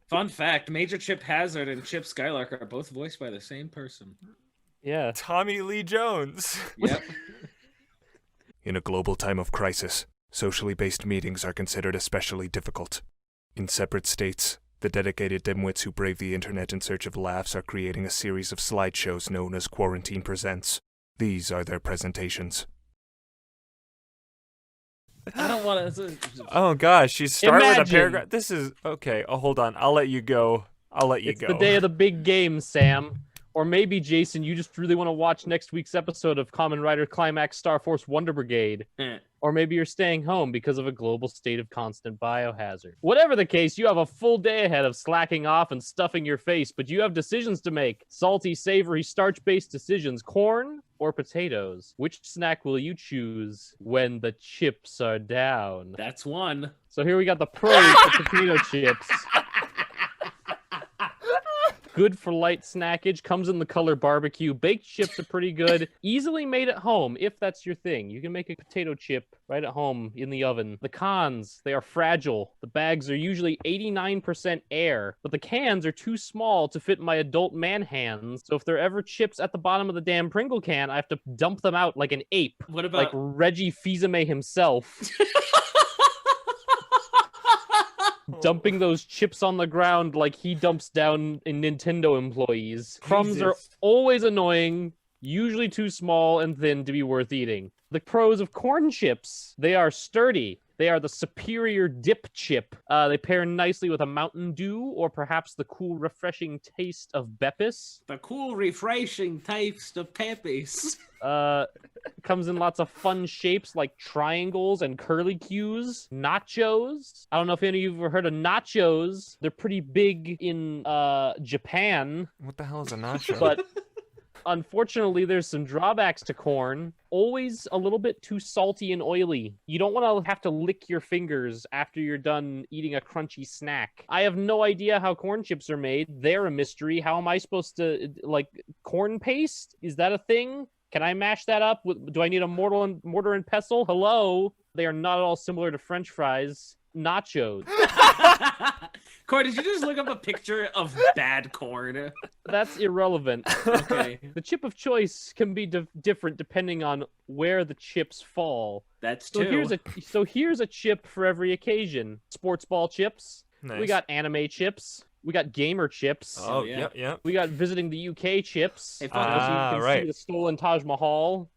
Fun fact, Major Chip Hazard and Chip Skylark are both voiced by the same person. Yeah. Tommy Lee Jones. Yep. In a global time of crisis, socially based meetings are considered especially difficult. In separate states, the dedicated dimwits who brave the internet in search of laughs are creating a series of slideshows known as Quarantine Presents. These are their presentations. I don't want to... Oh gosh, you start with a Imagine. paragraph. This is okay. Oh, hold on. I'll let you go. It's the day of the big game, Sam. Or maybe, Jason, you just really want to watch next week's episode of Kamen Rider Climax Star Force Wonder Brigade. Or maybe you're staying home because of a global state of constant biohazard. Whatever the case, you have a full day ahead of slacking off and stuffing your face, but you have decisions to make. Salty, savory, starch-based decisions. Corn or potatoes? Which snack will you choose when the chips are down? That's one. So here we got the pros for potato chips. Good for light snackage, comes in the color barbecue. Baked chips are pretty good. Easily made at home, if that's your thing. You can make a potato chip right at home in the oven. The cons, they are fragile. The bags are usually 89% air, but the cans are too small to fit my adult man hands. So if there are ever chips at the bottom of the damn Pringle can, I have to dump them out like an ape. What about... Like Reggie Fils-Aimé himself. Dumping those chips on the ground like he dumps down in Nintendo employees. Crumbs are always annoying, usually too small and thin to be worth eating. The pros of corn chips, they are sturdy. They are the superior dip chip. They pair nicely with a Mountain Dew or perhaps the cool, refreshing taste of Beppis. The cool, refreshing taste of Peppies. Comes in lots of fun shapes like triangles and curlicues. Nachos. I don't know if any of you have ever heard of nachos. They're pretty big in Japan. What the hell is a nacho? But unfortunately, there's some drawbacks to corn. Always a little bit too salty and oily. You don't want to have to lick your fingers after you're done eating a crunchy snack. I have no idea how corn chips are made. They're a mystery. How am I supposed to, like, corn paste? Is that a thing? Can I mash that up? Do I need a mortar and pestle? Hello? They are not at all similar to French fries. Nachos. Corey, did you just look up a picture of bad corn? That's irrelevant. Okay. The chip of choice can be different depending on where the chips fall. That's So two. here's a chip for every occasion. Sports ball chips. Nice. We got anime chips. We got gamer chips. Oh, yeah. yeah. We got visiting the UK chips. Hey, So you can right. see the stolen Taj Mahal.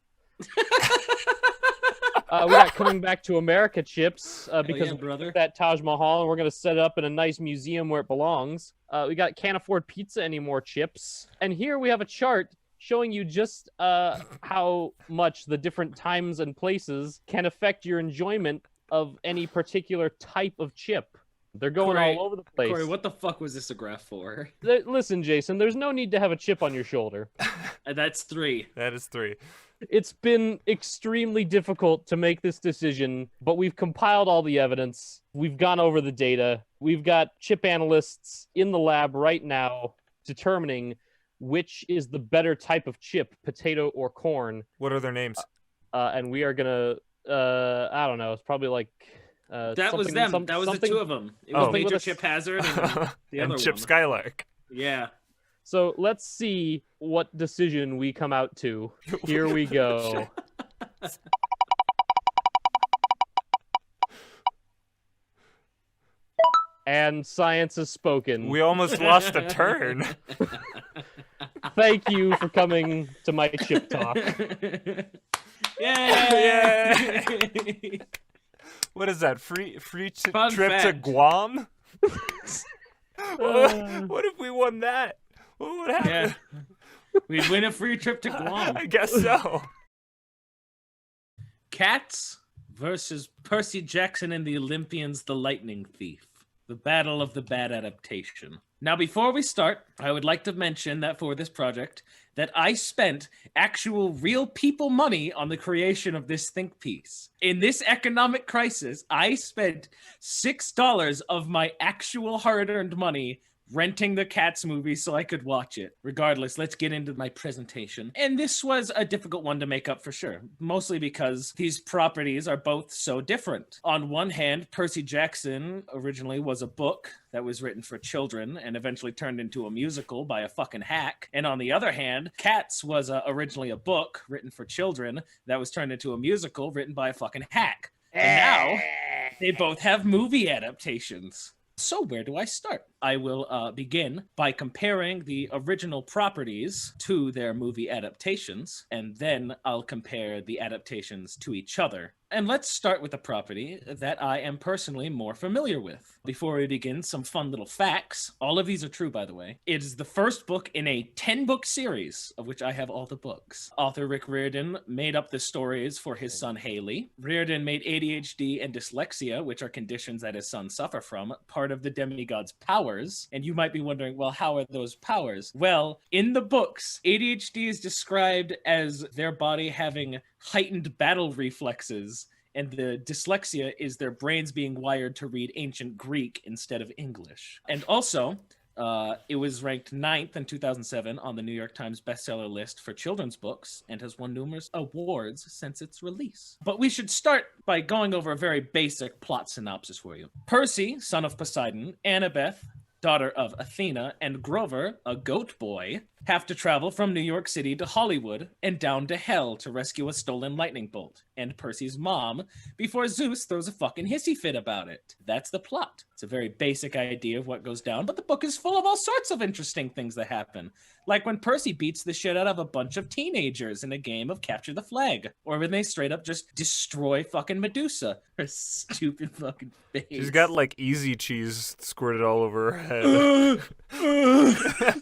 We got coming back to America chips because yeah, brother. that Taj Mahal, and we're gonna set it up in a nice museum where it belongs. We got can't afford pizza anymore chips, and here we have a chart showing you just how much the different times and places can affect your enjoyment of any particular type of chip. They're going Corey, all over the place. Corey, what the fuck was this a graph for? Listen, Jason, there's no need to have a chip on your shoulder. That's three. That is three. It's been extremely difficult to make this decision, but we've compiled all the evidence. We've gone over the data. We've got chip analysts in the lab right now determining which is the better type of chip, potato or corn. What are their names? And we are gonna, I don't know, it's probably like... That was them. That was the two of them. It was Major Chip Hazard and the other Chip one. Skylark. Yeah. So let's see what decision we come out to. Here we go. And science has spoken. We almost lost a turn. Thank you for coming to my chip talk. Yay! What is that? Free trip Fun to fact. Guam? What if we won that? What would happen? Yeah. We'd win a free trip to Guam. I guess so. Cats versus Percy Jackson and the Olympians, the Lightning Thief. The Battle of the Bad Adaptation. Now, before we start, I would like to mention that for this project, that I spent actual real people money on the creation of this think piece. In this economic crisis, I spent $6 of my actual hard-earned money renting the Cats movie so I could watch it. Regardless, let's get into my presentation. And this was a difficult one to make up for sure, mostly because these properties are both so different. On one hand, Percy Jackson originally was a book that was written for children and eventually turned into a musical by a fucking hack. And on the other hand, Cats was originally a book written for children that was turned into a musical written by a fucking hack. And now they both have movie adaptations. So where do I start? I will begin by comparing the original properties to their movie adaptations, and then I'll compare the adaptations to each other. And let's start with a property that I am personally more familiar with. Before we begin, some fun little facts. All of these are true, by the way. It is the first book in a 10-book series, of which I have all the books. Author Rick Riordan made up the stories for his son Haley. Riordan made ADHD and dyslexia, which are conditions that his sons suffer from, part of the demigod's powers. And you might be wondering, well, how are those powers? Well, in the books, ADHD is described as their body having heightened battle reflexes, and the dyslexia is their brains being wired to read ancient Greek instead of English. And also, it was ranked 9th in 2007 on the New York Times bestseller list for children's books and has won numerous awards since its release. But we should start by going over a very basic plot synopsis for you. Percy, son of Poseidon, Annabeth, daughter of Athena, and Grover, a goat boy, have to travel from New York City to Hollywood and down to hell to rescue a stolen lightning bolt and Percy's mom before Zeus throws a fucking hissy fit about it. That's the plot. It's a very basic idea of what goes down, but the book is full of all sorts of interesting things that happen. Like when Percy beats the shit out of a bunch of teenagers in a game of Capture the Flag, or when they straight up just destroy fucking Medusa. Her stupid fucking face. She's got like easy cheese squirted all over her head.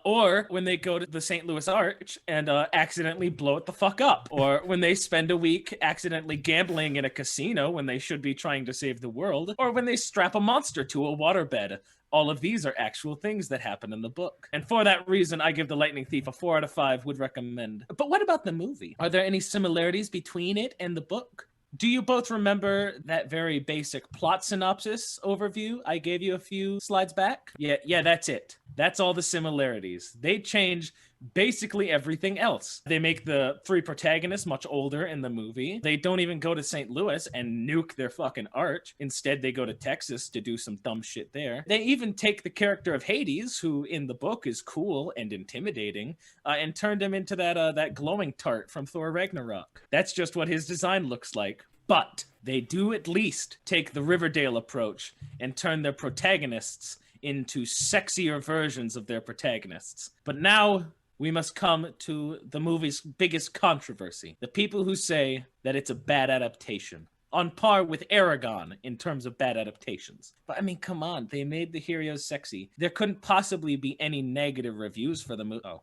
Or when they go to the St. Louis Arch and accidentally blow it the fuck up. Or when they spend a week accidentally gambling in a casino when they should be trying to save the world. Or when they strap a monster to a waterbed. All of these are actual things that happen in the book. And for that reason, I give The Lightning Thief a 4 out of 5, would recommend. But what about the movie? Are there any similarities between it and the book? Do you both remember that very basic plot synopsis overview I gave you a few slides back? Yeah, that's it. That's all the similarities. They change basically everything else. They make the 3 protagonists much older in the movie. They don't even go to St. Louis and nuke their fucking arch. Instead, they go to Texas to do some dumb shit there. They even take the character of Hades, who in the book is cool and intimidating, and turned him into that glowing tart from Thor Ragnarok. That's just what his design looks like. But they do at least take the Riverdale approach and turn their protagonists into sexier versions of their protagonists. But now we must come to the movie's biggest controversy. The people who say that it's a bad adaptation. On par with Aragon in terms of bad adaptations. But I mean, come on, they made the heroes sexy. There couldn't possibly be any negative reviews for the movie. Oh.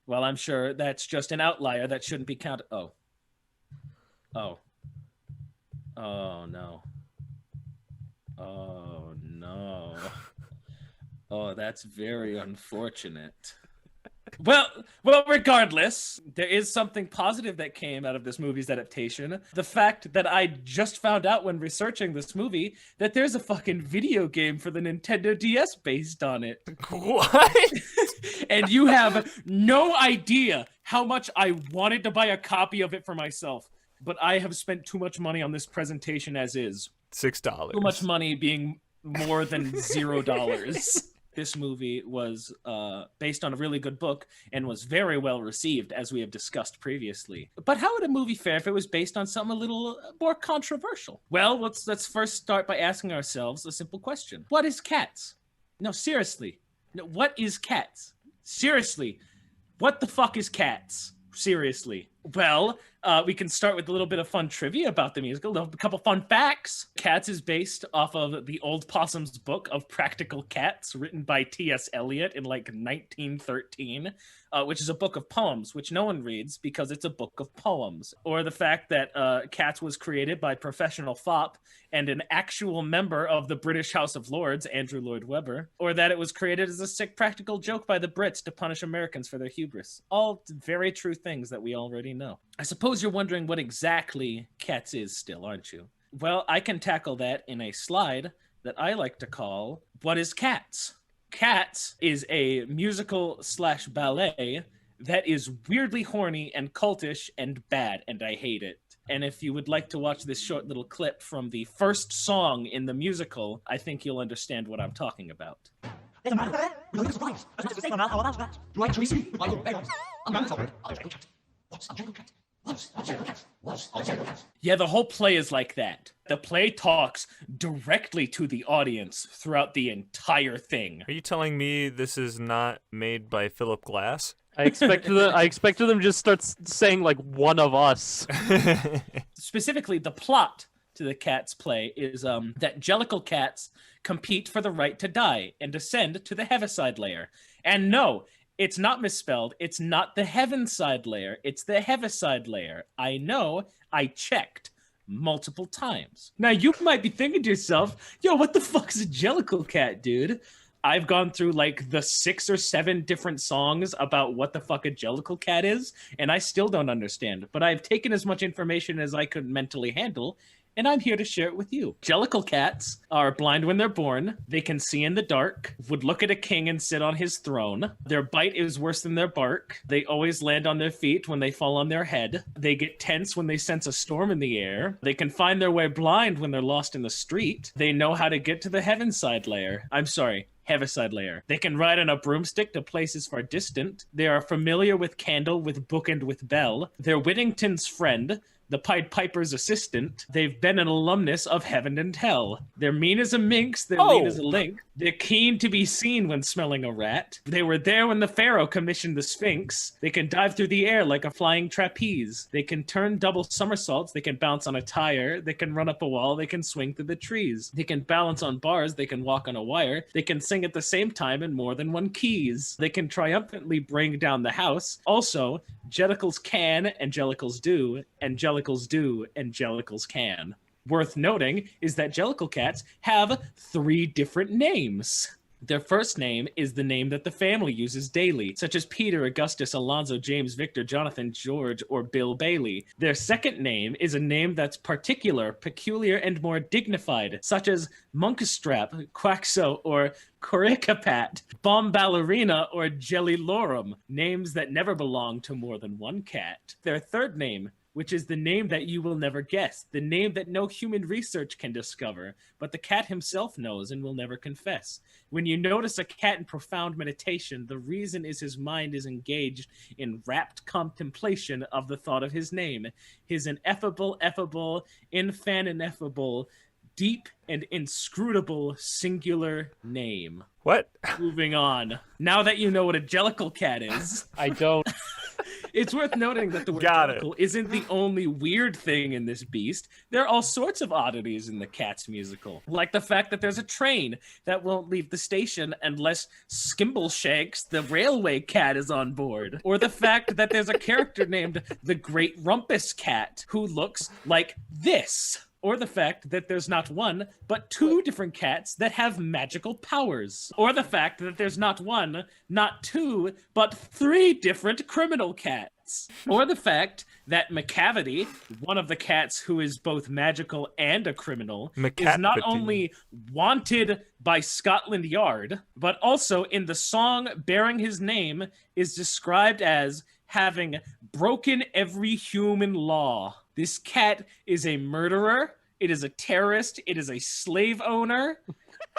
Well, I'm sure that's just an outlier that shouldn't be counted. Oh, no. Oh, no. Oh, that's very unfortunate. Well, regardless, there is something positive that came out of this movie's adaptation. The fact that I just found out when researching this movie that there's a fucking video game for the Nintendo DS based on it. What? And you have no idea how much I wanted to buy a copy of it for myself. But I have spent too much money on this presentation as is. $6. Too much money being more than $0. This movie was based on a really good book and was very well received, as we have discussed previously. But how would a movie fare if it was based on something a little more controversial? Well, let's first start by asking ourselves a simple question. What is Cats? No, seriously. No, what is Cats? Seriously. What the fuck is Cats? Seriously. Well, we can start with a little bit of fun trivia about the musical, a couple fun facts. Cats is based off of the Old Possum's book of Practical Cats, written by T.S. Eliot in like 1913, which is a book of poems, which no one reads because it's a book of poems. Or the fact that Cats was created by professional fop and an actual member of the British House of Lords, Andrew Lloyd Webber. Or that it was created as a sick practical joke by the Brits to punish Americans for their hubris. All very true things that we already know. I suppose you're wondering what exactly Cats is still, aren't you? Well, I can tackle that in a slide that I like to call, What is Cats? Cats is a musical / ballet that is weirdly horny and cultish and bad, and I hate it. And if you would like to watch this short little clip from the first song in the musical, I think you'll understand what I'm talking about. Yeah, the whole play is like that. The play talks directly to the audience throughout the entire thing. Are you telling me this is not made by Philip Glass? I expected them just start saying like "one of us." Specifically, the plot to the Cats play is that Jellicle cats compete for the right to die and descend to the Heaviside layer. And no, it's not misspelled. It's not the Heavenside layer. It's the Heaviside layer. I know. I checked multiple times. Now, you might be thinking to yourself, yo, what the fuck is a Jellicle cat, dude? I've gone through like the 6 or 7 different songs about what the fuck a Jellicle cat is, and I still don't understand. But I've taken as much information as I could mentally handle, and I'm here to share it with you. Jellicle cats are blind when they're born. They can see in the dark, would look at a king and sit on his throne. Their bite is worse than their bark. They always land on their feet when they fall on their head. They get tense when they sense a storm in the air. They can find their way blind when they're lost in the street. They know how to get to the Heavenside layer. Heaviside layer. They can ride on a broomstick to places far distant. They are familiar with candle, with book, and with bell. They're Whittington's friend, the Pied Piper's assistant. They've been an alumnus of heaven and hell. They're mean as a minx. They're lean as a link. They're keen to be seen when smelling a rat. They were there when the pharaoh commissioned the Sphinx. They can dive through the air like a flying trapeze. They can turn double somersaults. They can bounce on a tire. They can run up a wall. They can swing through the trees. They can balance on bars. They can walk on a wire. They can sing at the same time in more than one keys. They can triumphantly bring down the house. Also, Jellicles can and Jellicles do, and Jellicles do and Jellicles can. Worth noting is that Jellicle cats have 3 different names. Their first name is the name that the family uses daily, such as Peter, Augustus, Alonzo, James, Victor, Jonathan, George, or Bill Bailey. Their second name is a name that's particular, peculiar, and more dignified, such as Monkstrap, Quaxo, or Coricapat, Bomb Ballerina, or Jelly Lorum, names that never belong to more than one cat. Their third name, which is the name that you will never guess, the name that no human research can discover, but the cat himself knows and will never confess. When you notice a cat in profound meditation, the reason is his mind is engaged in rapt contemplation of the thought of his name, his ineffable, infinable, deep and inscrutable singular name. What? Moving on. Now that you know what a Jellicle cat is... I don't. It's worth noting that the word Jellicle isn't the only weird thing in this beast. There are all sorts of oddities in the Cats musical, like the fact that there's a train that won't leave the station unless Skimbleshanks, the railway cat, is on board, or the fact that there's a character named the Great Rumpus Cat who looks like this. Or the fact that there's not one, but 2 different cats that have magical powers. Or the fact that there's not 1, not 2, but 3 different criminal cats. Or the fact that McCavity, one of the cats who is both magical and a criminal, is not only wanted by Scotland Yard, but also in the song bearing his name is described as having broken every human law. This cat is a murderer, it is a terrorist, it is a slave owner,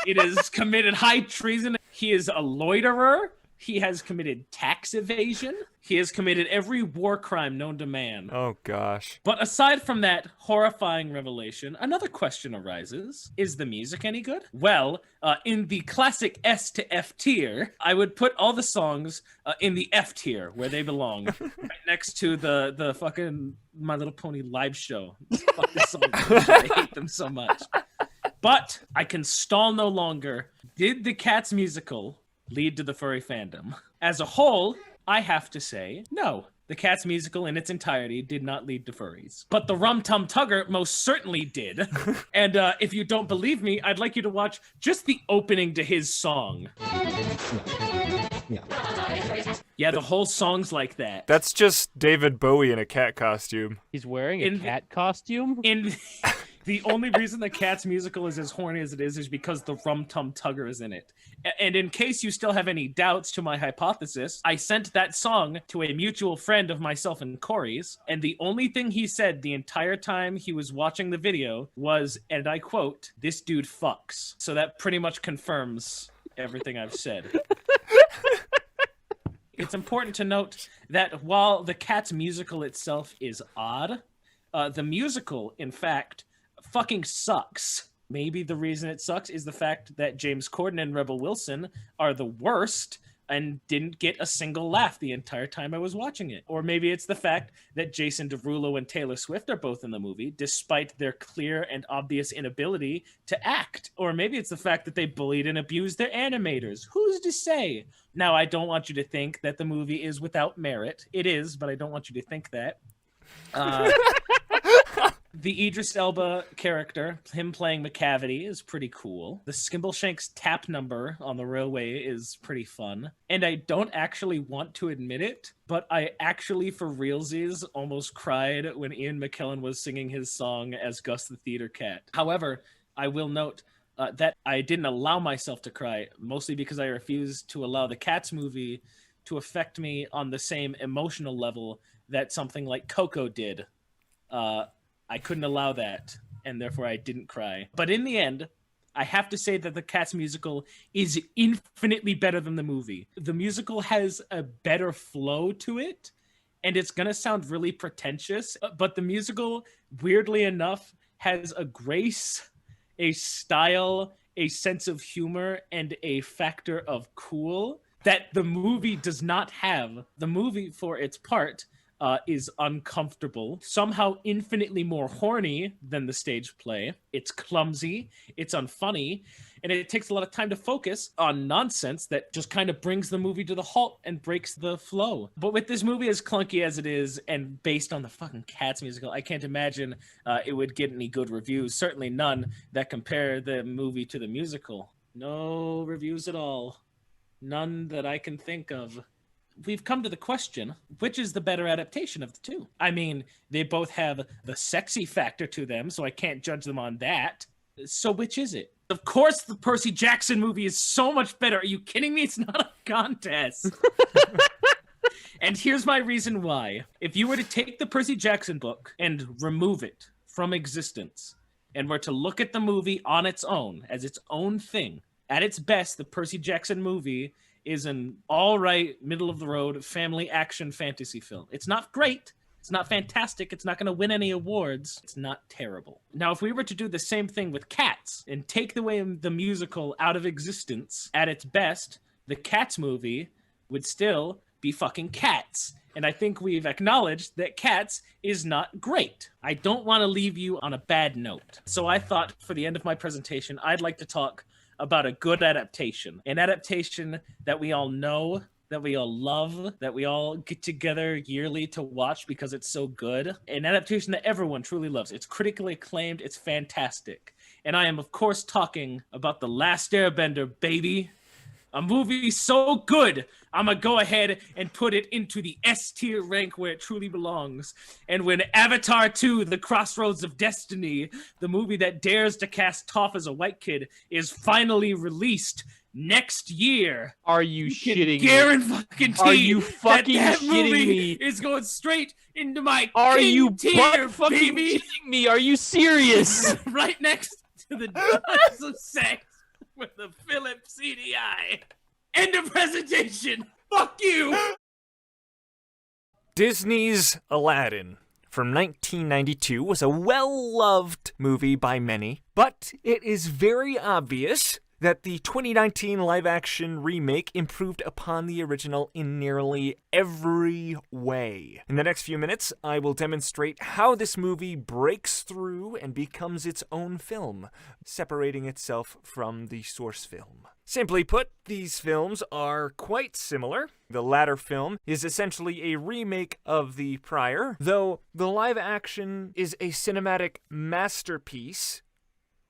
it has committed high treason, he is a loiterer, he has committed tax evasion, he has committed every war crime known to man. Oh, gosh. But aside from that horrifying revelation, another question arises. Is the music any good? Well, in the classic S to F tier, I would put all the songs in the F tier, where they belong. Right next to the fucking My Little Pony live show. Fuck this song. I hate them so much. But I can stall no longer. Did the Cats musical lead to the furry fandom? As a whole, I have to say, no. The Cats musical in its entirety did not lead to furries. But the Rum Tum Tugger most certainly did. And if you don't believe me, I'd like you to watch just the opening to his song. Yeah, the whole song's like that. That's just David Bowie in a cat costume. He's wearing a cat costume? The only reason the Cats musical is as horny as it is because the Rum Tum Tugger is in it. And in case you still have any doubts to my hypothesis, I sent that song to a mutual friend of myself and Corey's, and the only thing he said the entire time he was watching the video was, and I quote, "This dude fucks." So that pretty much confirms everything I've said. It's important to note that while the Cats musical itself is odd, the musical, in fact, fucking sucks. Maybe the reason it sucks is the fact that James Corden and Rebel Wilson are the worst and didn't get a single laugh the entire time I was watching it. Or maybe it's the fact that Jason Derulo and Taylor Swift are both in the movie, despite their clear and obvious inability to act. Or maybe it's the fact that they bullied and abused their animators. Who's to say? Now, I don't want you to think that the movie is without merit. It is, but I don't want you to think that. The Idris Elba character, him playing McCavity, is pretty cool. The Skimbleshanks tap number on the railway is pretty fun. And I don't actually want to admit it, but I actually, for realsies, almost cried when Ian McKellen was singing his song as Gus the Theater Cat. However, I will note that I didn't allow myself to cry, mostly because I refused to allow the Cats movie to affect me on the same emotional level that something like Coco did. I couldn't allow that, and therefore I didn't cry. But in the end, I have to say that the Cats musical is infinitely better than the movie. The musical has a better flow to it, and it's going to sound really pretentious, but the musical, weirdly enough, has a grace, a style, a sense of humor, and a factor of cool that the movie does not have. The movie, for its part, is uncomfortable, somehow infinitely more horny than the stage play. It's clumsy, it's unfunny, and it takes a lot of time to focus on nonsense that just kind of brings the movie to the halt and breaks the flow. But with this movie as clunky as it is, and based on the fucking Cats musical, I can't imagine it would get any good reviews. Certainly none that compare the movie to the musical. No reviews at all. None that I can think of. We've come to the question, which is the better adaptation of the two? I mean, they both have the sexy factor to them, so I can't judge them on that. So which is it? Of course the Percy Jackson movie is so much better. Are you kidding me? It's not a contest. And here's my reason why. If you were to take the Percy Jackson book and remove it from existence, and were to look at the movie on its own, as its own thing, at its best, the Percy Jackson movie is an all-right, middle-of-the-road family action fantasy film. It's not great. It's not fantastic. It's not going to win any awards. It's not terrible. Now, if we were to do the same thing with Cats and take the musical out of existence, at its best, the Cats movie would still be fucking Cats. And I think we've acknowledged that Cats is not great. I don't want to leave you on a bad note. So I thought for the end of my presentation, I'd like to talk about a good adaptation. An adaptation that we all know, that we all love, that we all get together yearly to watch because it's so good. An adaptation that everyone truly loves. It's critically acclaimed. It's fantastic. And I am, of course, talking about The Last Airbender, baby. A movie so good, I'm going to go ahead and put it into the S-tier rank where it truly belongs. And when Avatar 2, The Crossroads of Destiny, the movie that dares to cast Toph as a white kid, is finally released next year. Are you shitting me? Are you fucking that shitting me? Is going straight into my Are king you tier, fucking baby. shitting me? Are you serious? Right next to the Dogs of Sex with the Philips CDI. End of presentation. Fuck you. Disney's Aladdin from 1992 was a well-loved movie by many, but it is very obvious that the 2019 live-action remake improved upon the original in nearly every way. In the next few minutes, I will demonstrate how this movie breaks through and becomes its own film, separating itself from the source film. Simply put, these films are quite similar. The latter film is essentially a remake of the prior, though the live-action is a cinematic masterpiece,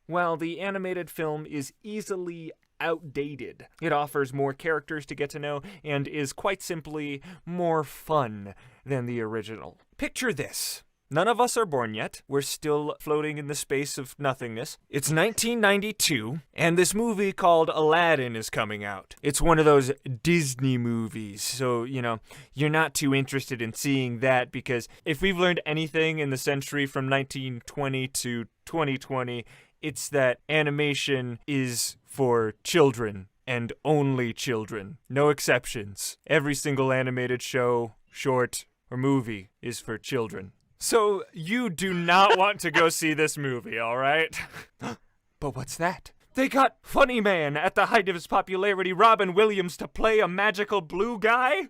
while the animated film is easily outdated. It offers more characters to get to know and is quite simply more fun than the original. Picture this. None of us are born yet. We're still floating in the space of nothingness. It's 1992, and this movie called Aladdin is coming out. It's one of those Disney movies, so, you're not too interested in seeing that, because if we've learned anything in the century from 1920 to 2020, it's that animation is for children. And only children. No exceptions. Every single animated show, short, or movie is for children. So you do not want to go see this movie, alright? But what's that? They got Funny Man at the height of his popularity, Robin Williams, to play a magical blue guy?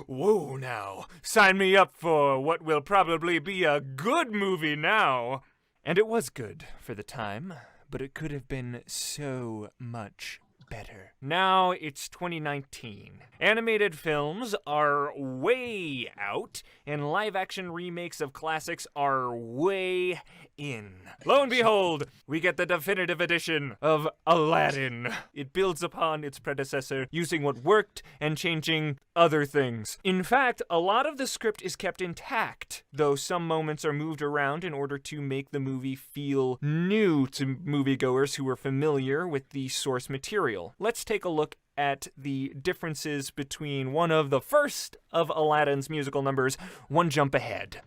Whoa now. Sign me up for what will probably be a good movie now. And it was good for the time, but it could have been so much better. Now it's 2019. Animated films are way out, and live-action remakes of classics are way in. Lo and behold, we get the definitive edition of Aladdin. It builds upon its predecessor, using what worked and changing other things. In fact, a lot of the script is kept intact, though some moments are moved around in order to make the movie feel new to moviegoers who are familiar with the source material. Let's take a look at the differences between one of the first of Aladdin's musical numbers, One Jump Ahead.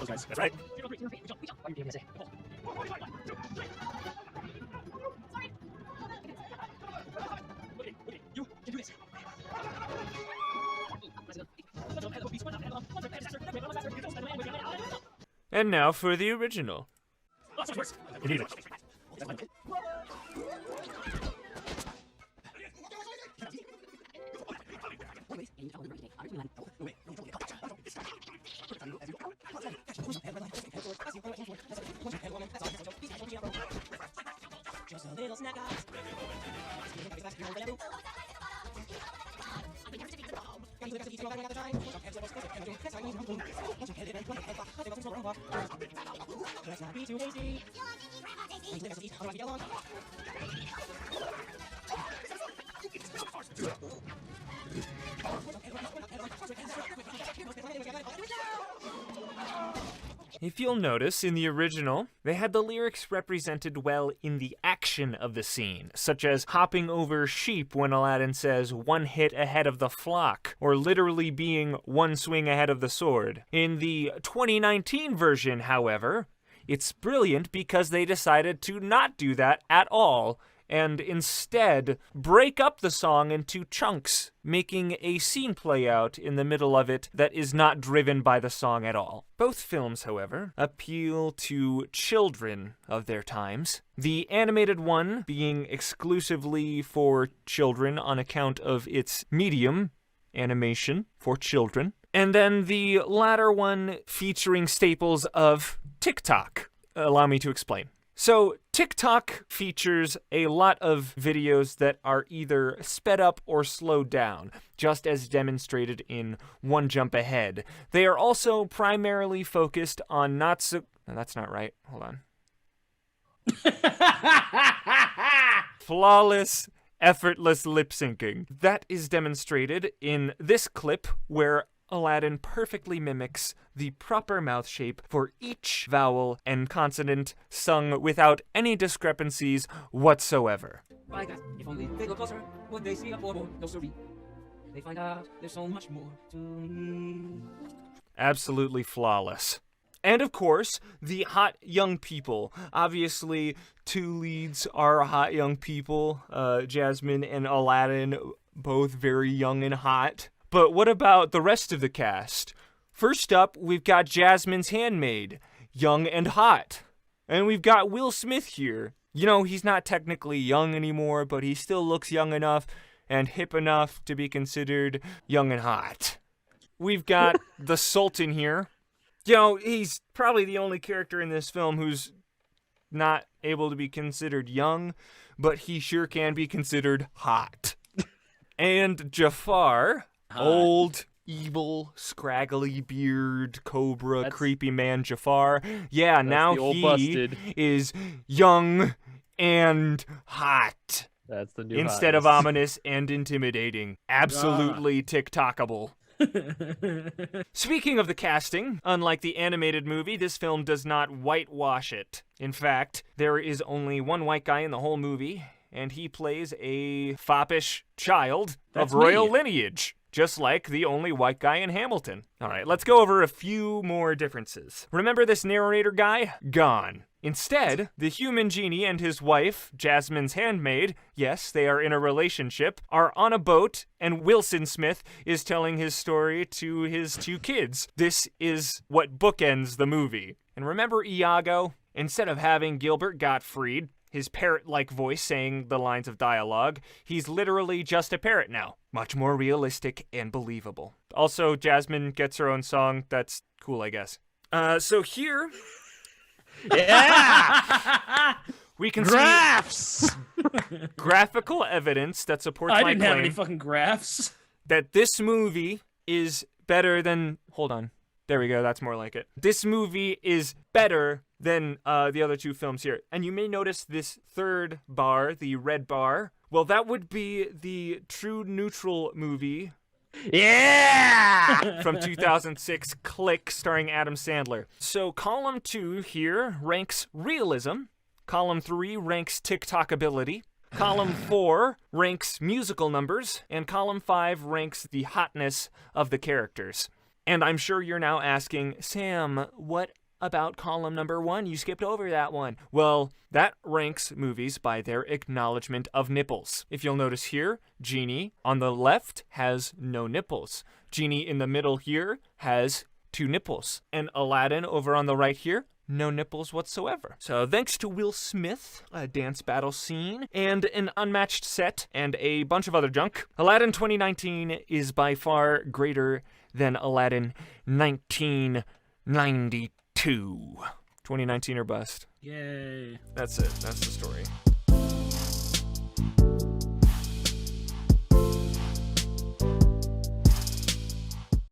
That's right. And now for the original. If you'll notice, in the original, they had the lyrics represented well in the action of the scene, such as hopping over sheep when Aladdin says, "one hit ahead of the flock," or literally being one swing ahead of the sword. In the 2019 version, however, it's brilliant because they decided to not do that at all, and instead break up the song into chunks, making a scene play out in the middle of it that is not driven by the song at all. Both films, however, appeal to children of their times, the animated one being exclusively for children on account of its medium, animation for children, and then the latter one featuring staples of TikTok. Allow me to explain. So, TikTok features a lot of videos that are either sped up or slowed down, just as demonstrated in One Jump Ahead. They are also primarily focused on No, that's not right. Hold on. Flawless, effortless lip syncing. That is demonstrated in this clip where Aladdin perfectly mimics the proper mouth shape for each vowel and consonant, sung without any discrepancies whatsoever. My God, if only they look closer, would they see a floorboard? No, siree. They find out there's so much more to me. Absolutely flawless. And of course, the hot young people. Obviously, two leads are hot young people, Jasmine and Aladdin, both very young and hot. But what about the rest of the cast? First up, we've got Jasmine's handmaid, young and hot. And we've got Will Smith here. You know, he's not technically young anymore, but he still looks young enough and hip enough to be considered young and hot. we've got the Sultan here. You know, he's probably the only character in this film who's not able to be considered young, but he sure can be considered hot. And Jafar, old, evil, scraggly beard, cobra, creepy man Jafar. Yeah, now he busted. is young and hot. That's the new Instead of ominous and intimidating. Absolutely TikTokable. Speaking of the casting, unlike the animated movie, this film does not whitewash it. In fact, there is only one white guy in the whole movie, and he plays a foppish child of royal lineage, just like the only white guy in Hamilton. All right, let's go over a few more differences. Remember this narrator guy? Gone. Instead, the human genie and his wife, Jasmine's handmaid, yes, they are in a relationship, are on a boat, and Wilson Smith is telling his story to his 2 kids. This is what bookends the movie. And remember Iago? Instead of having Gilbert Gottfried, his parrot-like voice saying the lines of dialogue, he's literally just a parrot now. Much more realistic and believable. Also, Jasmine gets her own song. That's cool, I guess. So here... Yeah! We can Graphs! graphical evidence that supports I my didn't have claim any fucking graphs. that this movie is better than... Hold on. There we go. That's more like it. This movie is better than the other 2 films here. And you may notice this third bar, the red bar. Well, that would be the True Neutral movie. Yeah! From 2006, Click, starring Adam Sandler. So column 2 here ranks realism. Column 3 ranks TikTokability. Column 4 ranks musical numbers. And column 5 ranks the hotness of the characters. And I'm sure you're now asking, Sam, what about column number 1? You skipped over that one. Well, that ranks movies by their acknowledgement of nipples. If you'll notice here, Genie on the left has no nipples. Genie in the middle here has 2 nipples. And Aladdin over on the right here, no nipples whatsoever. So thanks to Will Smith, a dance battle scene, and an unmatched set, and a bunch of other junk, Aladdin 2019 is by far greater than Aladdin 1992. 2019 or bust. Yay. That's it. That's the story.